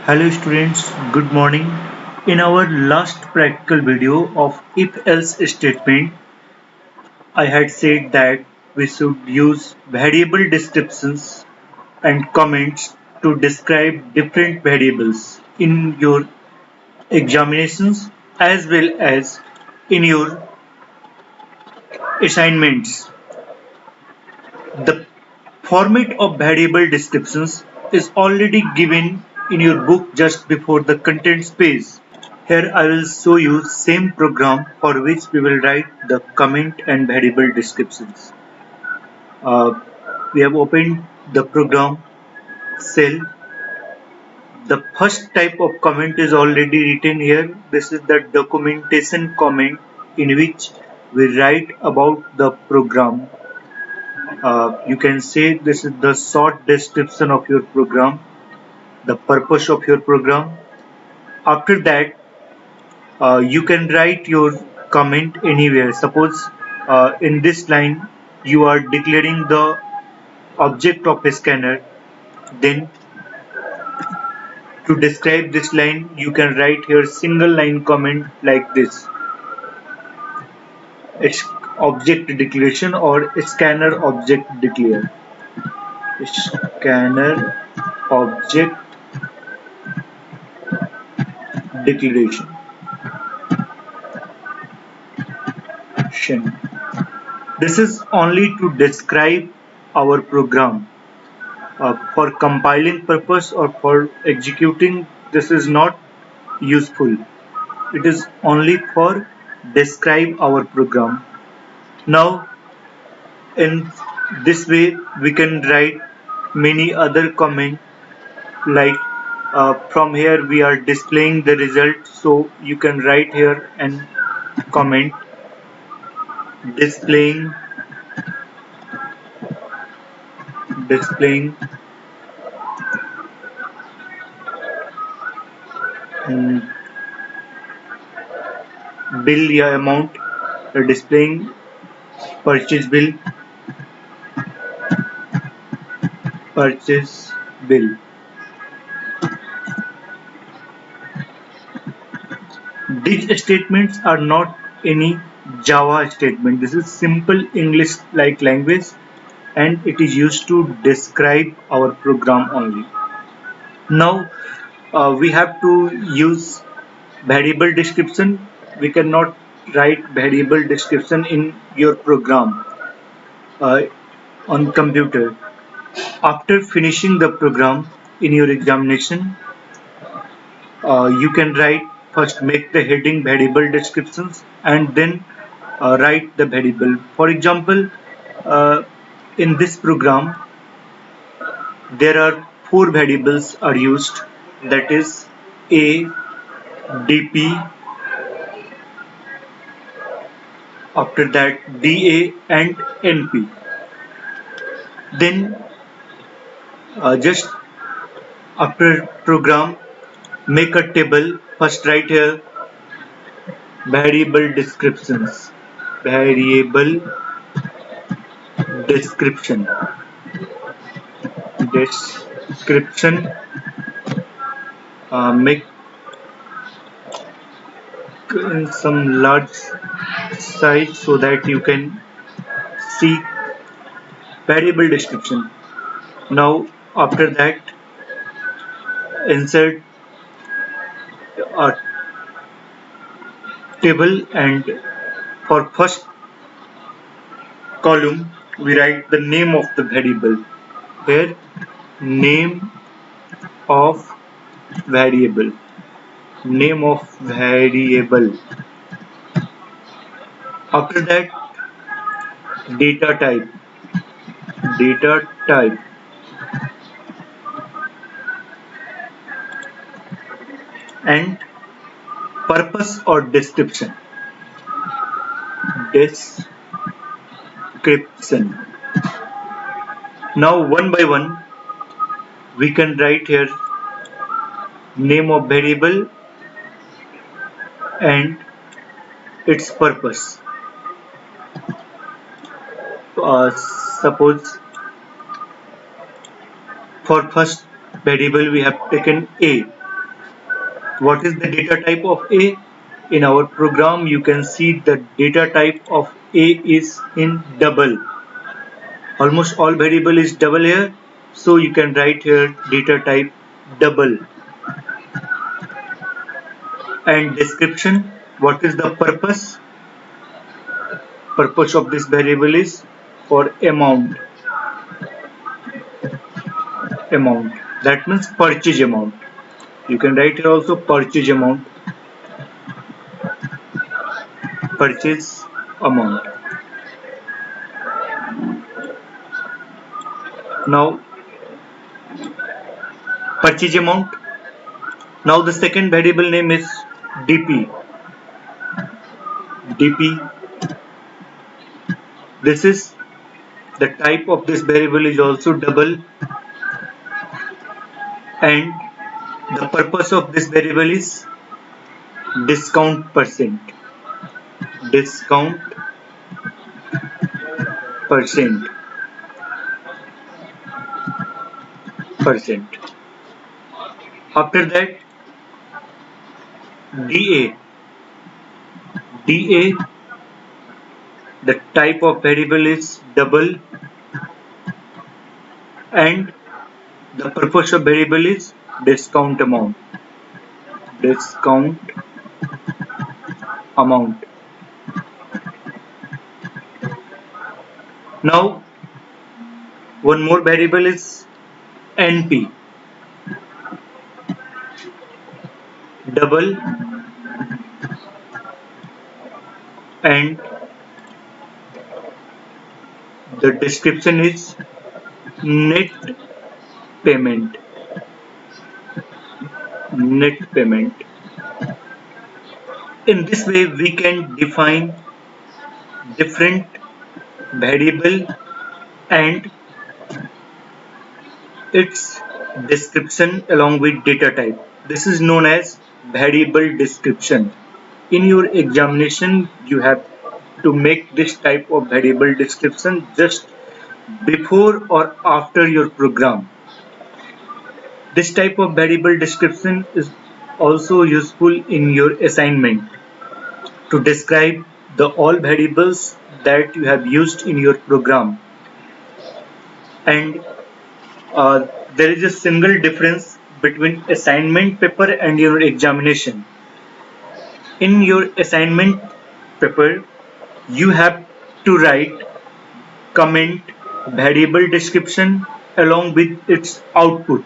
Hello students, good morning. In our last practical video of if-else statement, I had said that we should use variable descriptions and comments to describe different variables in your examinations as well as in your assignments. The format of variable descriptions is already given in your book just before the contents page. Here I will show you same program for which we will write the comment and variable descriptions. Uh, we have opened the program cell. The first type of comment is already written here. This is the documentation comment in which we write about the program. You can say this is the short description of your program, the purpose of your program. After that, you can write your comment anywhere. Suppose in this line you are declaring the object of a scanner, then to describe this line you can write here single line comment like this. It's object declaration or scanner object declare. Scanner object declaration. This is only to describe our program. For compiling purpose or for executing, this is not useful. It is only for describe our program. Now in this way we can write many other comment like from here we are displaying the result, so you can write here and comment displaying displaying mm, bill या amount, displaying purchase bill. These statements are not any Java statement. This is simple English like language and it is used to describe our program only. Now we have to use variable description. We cannot write variable description in your program uh, on computer. After finishing the program in your examination, you can write first make the heading variable descriptions and then write the variable. For example, uh, in this program there are four variables are used, that is a, dp, after that da and np. Then just after program make a table, first write here variable descriptions, variable description, description, make some large size so that you can see variable description. Now after that insert a table and for first column we write the name of the variable. Here name of variable, name of variable. After that data type, data type, and purpose or description, description. Now one by one we can write here name of variable and its purpose. Suppose for first variable we have taken a. What is the data type of A? In our program, you can see the data type of A is in double. Almost all variable is double here, so you can write here data type double. And description, what is the purpose? Purpose of this variable is for amount. That means purchase amount. You can write here also purchase amount. Purchase amount. Now purchase amount. Now the second variable name is DP. DP. This is the type of this variable is also double, and the purpose of this variable is discount percent. Discount percent. After that, DA. DA, the type of variable is double, and the purpose of variable is discount amount. Discount amount. Now one more variable is NP. Double, and the description is net payment. Net payment. In this way, we can define different variable and its description along with data type. This is known as variable description. In your examination, you have to make this type of variable description just before or after your program. This type of variable description is also useful in your assignment to describe the all variables that you have used in your program. And there is a single difference between assignment paper and your examination. In your assignment paper, you have to write comment variable description along with its output.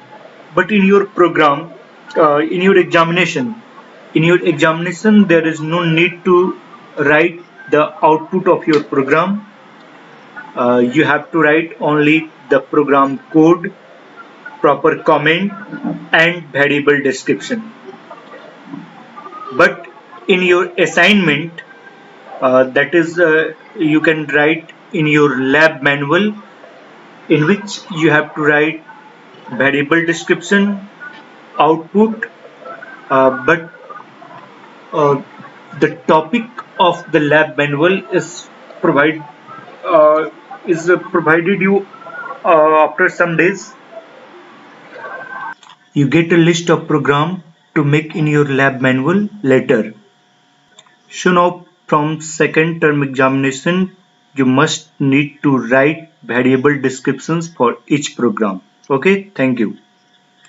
But in your program, in your examination, there is no need to write the output of your program. You have to write only the program code, proper comment, and variable description. But in your assignment, that is, you can write in your lab manual, in which you have to write variable description, output, but the topic of the lab manual is provided you after some days. You get a list of program to make in your lab manual later. So now from second term examination, you must need to write variable descriptions for each program. Okay, thank you.